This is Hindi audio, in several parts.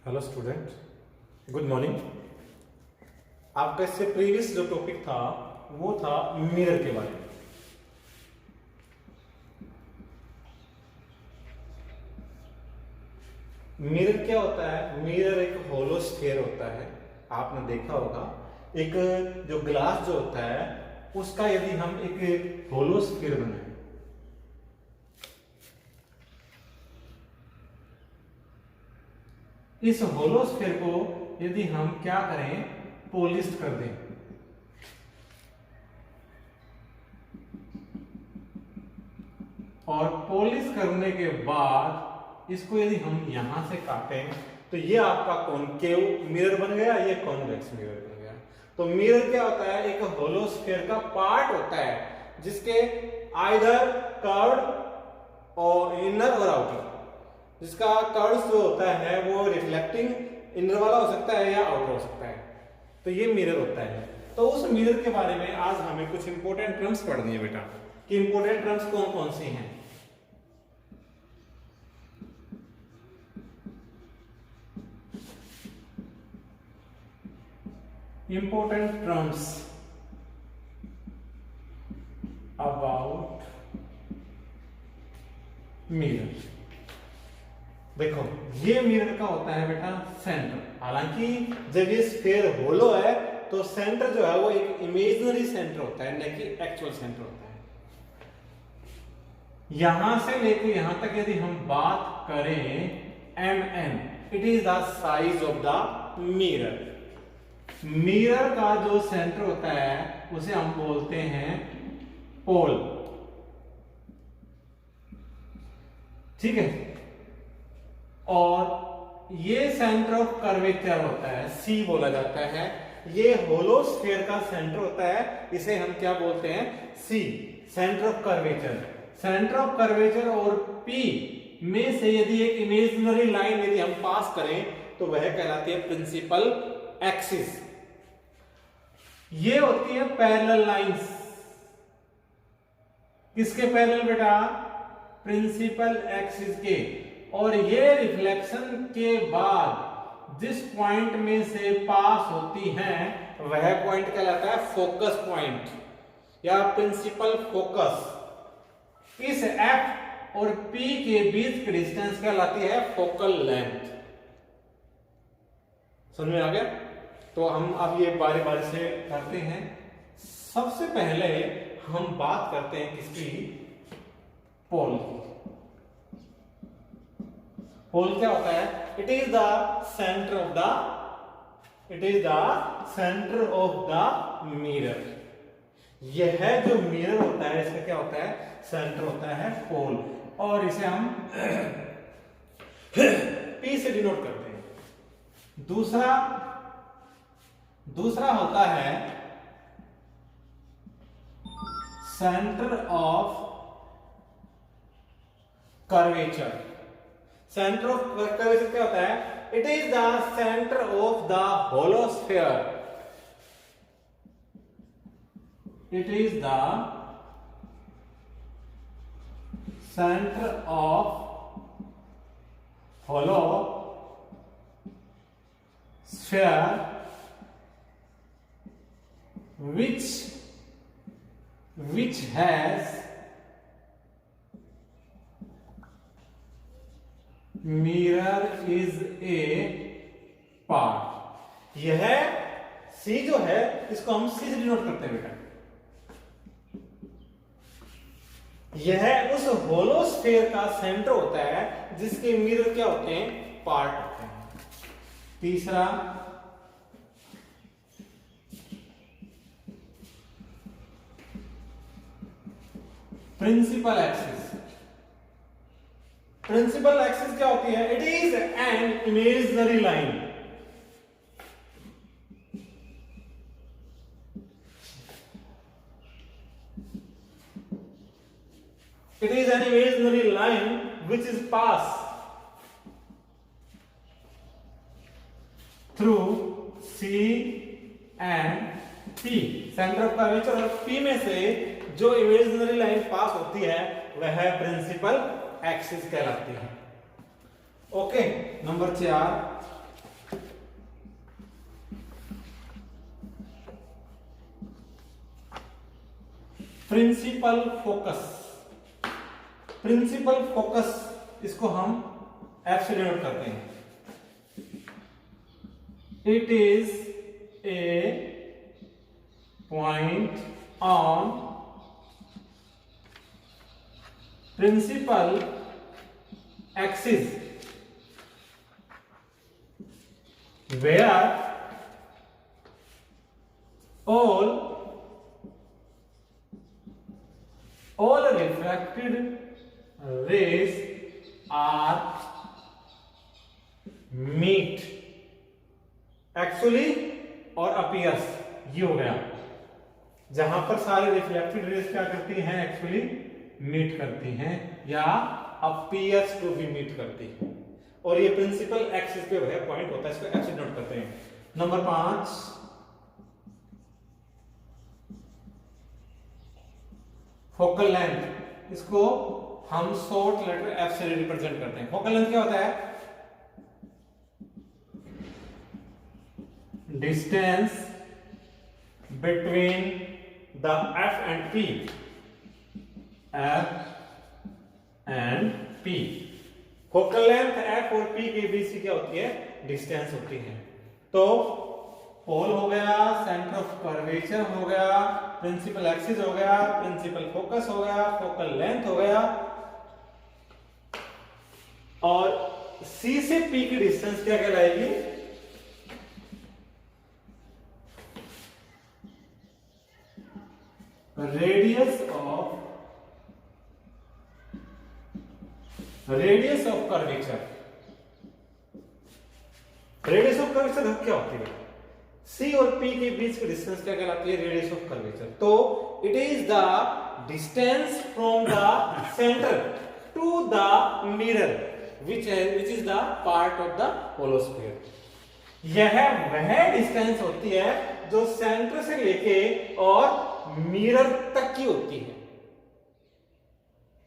Hello student, good morning. आपका इससे प्रीवियस जो टॉपिक था वो था मिरर के बारे में। मिरर क्या होता है? मिरर एक होलो स्फीयर होता है। आपने देखा होगा एक जो ग्लास जो होता है उसका यदि हम एक होलो स्फीयर बनाए, इस होलो स्फीयर को यदि हम क्या करें, पॉलिश कर दें, और पॉलिश करने के बाद इसको यदि हम यहां से काटें तो ये आपका कॉनकेव मिरर बन गया, ये कॉन्वेक्स मिरर बन गया। तो मिरर क्या होता है? एक होलो स्फीयर का पार्ट होता है जिसके आइदर कर्व और इनर और आउटर, जिसका कर्व जो होता है वो रिफ्लेक्टिंग इनर वाला हो सकता है या आउटर हो सकता है। तो ये मिरर होता है। तो उस मिरर के बारे में आज हमें कुछ इंपॉर्टेंट टर्म्स पढ़नी है बेटा, कि इंपॉर्टेंट टर्म्स कौन कौन सी हैं। Important terms about mirror. देखो, ये मिरर का होता है बेटा सेंटर। हालांकि जब ये स्फीयर होलो है तो सेंटर जो है वो एक इमेजिनरी सेंटर होता है, न कि एक्चुअल सेंटर होता है। यहां से लेके यहां तक यदि हम बात करें mn, it is the size of the mirror. Mirror का जो सेंटर होता है उसे हम बोलते हैं पोल। ठीक है, और ये सेंटर ऑफ कर्वेचर होता है, सी बोला जाता है। ये होलो स्फीयर का सेंटर होता है, इसे हम क्या बोलते हैं? C, centre of curvature. Centre of curvature और पी में से यदि एक इमेजिनरी लाइन यदि हम पास करें तो वह कहलाती है प्रिंसिपल एक्सिस। ये होती है पैरेलल लाइंस। किसके पैरेलल बेटा? प्रिंसिपल एक्सिस के। और ये रिफ्लेक्शन के बाद जिस पॉइंट में से पास होती हैं वह पॉइंट कहलाता है फोकस पॉइंट या प्रिंसिपल फोकस। इस F और P के बीच की डिस्टेंस कहलाती है फोकल लेंथ। समझ में आ गया? तो हम अब ये बारी बारी से करते हैं। सबसे पहले हम बात करते हैं किसकी? पोल की। पोल क्या होता है? It is the centre of the mirror. यह जो मिरर होता है इसका क्या होता है? सेंटर होता है पोल, और इसे हम P से डिनोट करते हैं। दूसरा होता है centre of curvature. Centre of curvature क्या होता है? It is the centre of the hollow sphere. It is the centre of hollow sphere which has mirror is a part। यह C जो है इसको हम C से डिनोट करते हैं बेटा। यह उस होलो स्फीयर का सेंटर होता है जिसके मिरर क्या होते हैं? पार्ट होते हैं। तीसरा प्रिंसिपल एक्सिस। प्रिंसिपल एक्सिस क्या होती है? It is an imaginary line. It is an imaginary line which is passed through C and P। Centre of curvature और P में से जो इमेजिनरी लाइन पास होती है वह प्रिंसिपल एक्सिस कहलाती है। Okay, number 4 principal focus, principal focus इसको हम एफ से डिनोट करते हैं। It is a point on principal axis where all refracted rays are meet actually और appears, ये हो गया जहां पर सारे रिफ्लेक्टेड रेज क्या करती हैं, एक्चुअली मीट करती हैं या अपीयर्स टू बी मीट करती है। और ये प्रिंसिपल एक्सिस पे वह पॉइंट होता है, इसको एक्स नोट करते हैं। नंबर 5, फोकल लेंथ, इसको हम शॉर्ट लेटर एफ से रिप्रेजेंट करते हैं। फोकल लेंथ क्या होता है, distance between the F and P, F and P. Focal length F और पी के बीच की क्या होती है, डिस्टेंस होती है। तो पोल हो गया, सेंटर ऑफ कर्वेचर हो गया, प्रिंसिपल एक्सिस हो गया, प्रिंसिपल फोकस हो गया, फोकल लेंथ हो गया, और सी से पी की डिस्टेंस क्या कहलाएगी, radius of curvature. Radius of curvature क्या होती है, सी और पी के बीच की डिस्टेंस क्या कहलाती है, रेडियस ऑफ कर्वेचर। तो it is the distance from the centre to the mirror which is the part of the hollow sphere. यह वह डिस्टेंस होती है जो सेंटर से लेके और मिरर तक की होती है।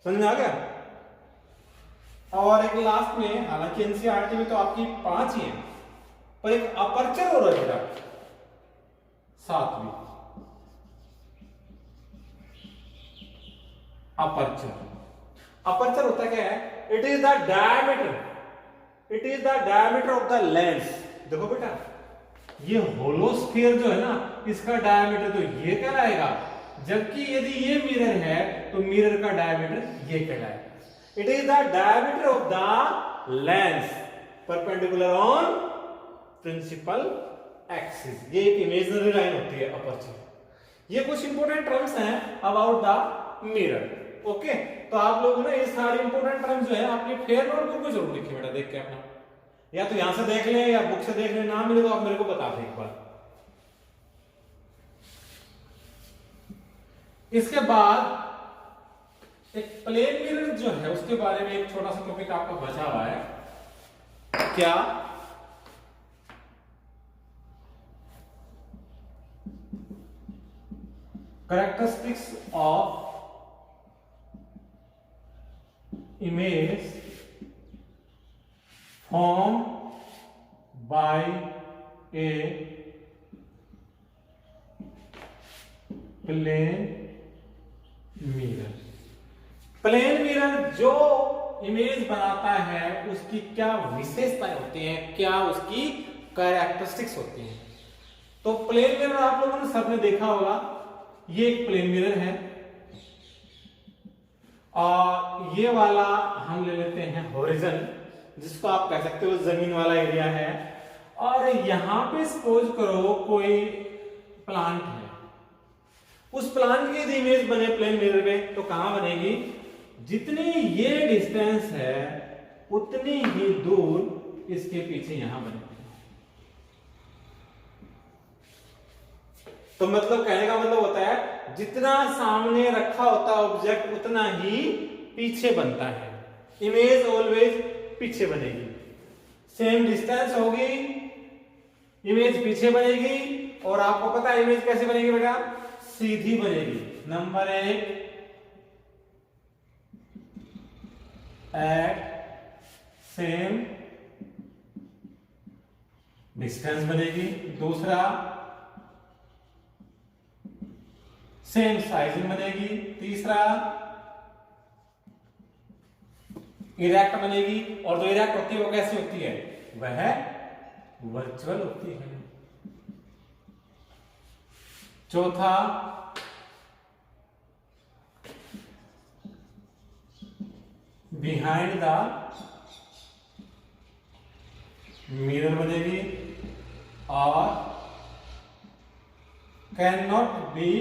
समझ आ गया। और एक लास्ट में, हालांकि एनसीईआरटी में तो आपकी 5 ही है, पर एक अपर्चर हो रहा है 7वीं। अपर्चर होता क्या है, it is the diameter of the lens. देखो बेटा, ये होलोस्फीयर जो है ना, इसका डायमीटर तो ये कहलाएगा, जबकि यदि ये मिरर है तो मिरर का डायमीटर ये कहलाएगा। It is the diameter of the lens perpendicular on principal axis. ये एक इमेजिनरी लाइन होती है अपर्चर। ये कुछ इंपोर्टेंट टर्म्स हैं अबाउट द मिरर। ओके, तो आप लोगों ने ये सारी इंपोर्टेंट टर्म्स जो है अपनी फेयर नोटबुक में जरूर लिखिए बेटा, देख के अपना, या तो यहां से देख लें या बुक से देख लें, ना मिले तो आप मेरे को बता दें एक बार। इसके बाद एक प्लेन मिरर जो है उसके बारे में एक छोटा सा टॉपिक आपका बचा हुआ है। क्या characteristics of image formed by a plane mirror। Plane mirror जो इमेज बनाता है उसकी क्या विशेषताएं होती हैं, क्या उसकी कैरेक्टरिस्टिक्स होती हैं। तो प्लेन मिरर आप लोगों ने सबने देखा होगा, ये एक प्लेन मिरर है, और ये वाला हम ले लेते हैं होरिजन, जिसको आप कह सकते हो जमीन वाला एरिया है। और यहां पे सपोज करो कोई प्लांट है, उस प्लांट की यदि इमेज बने प्लेन मिरर में तो कहां बनेगी, जितनी ये डिस्टेंस है उतनी ही दूर इसके पीछे यहां बनेगी। तो मतलब कहने का मतलब होता है, जितना सामने रखा होता है ऑब्जेक्ट उतना ही पीछे बनता है। इमेज ऑलवेज पीछे बनेगी, सेम डिस्टेंस होगी, इमेज पीछे बनेगी। और आपको पता है इमेज कैसे बनेगी बेटा, सीधी बनेगी। नंबर 1, एट सेम डिस्टेंस बनेगी। दूसरा, सेम साइजिंग बनेगी। तीसरा इरेक्ट बनेगी, और जो इरेक्ट होती है वो कैसी होती है, वह वर्चुअल होती है। चौथा बिहाइंड द मिरर बनेगी, और can not be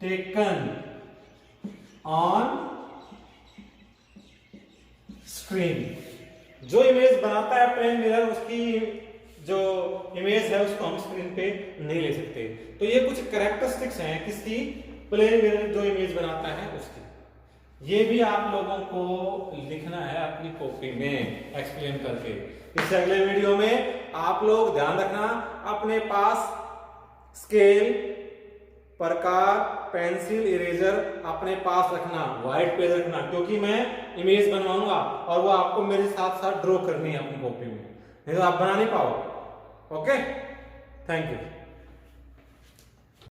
taken on screen. जो इमेज बनाता है प्लेन मिरर, उसकी जो इमेज है उसको हम स्क्रीन पे नहीं ले सकते। तो ये कुछ कैरेक्टरिस्टिक्स हैं किसकी, प्लेन मिरर जो इमेज बनाता है उसकी। ये भी आप लोगों को लिखना है अपनी कॉपी में एक्सप्लेन करके। इस अगले वीडियो में आप लोग ध्यान रखना, अपने पास स्केल, प्रकार, पेंसिल, इरेजर अपने पास रखना, व्हाइट पेज रखना, क्योंकि मैं इमेज बनवाऊंगा और वो आपको मेरे साथ साथ ड्रॉ करनी है अपनी कॉपी में, नहीं तो आप बना नहीं पाओगे। Okay, thank you.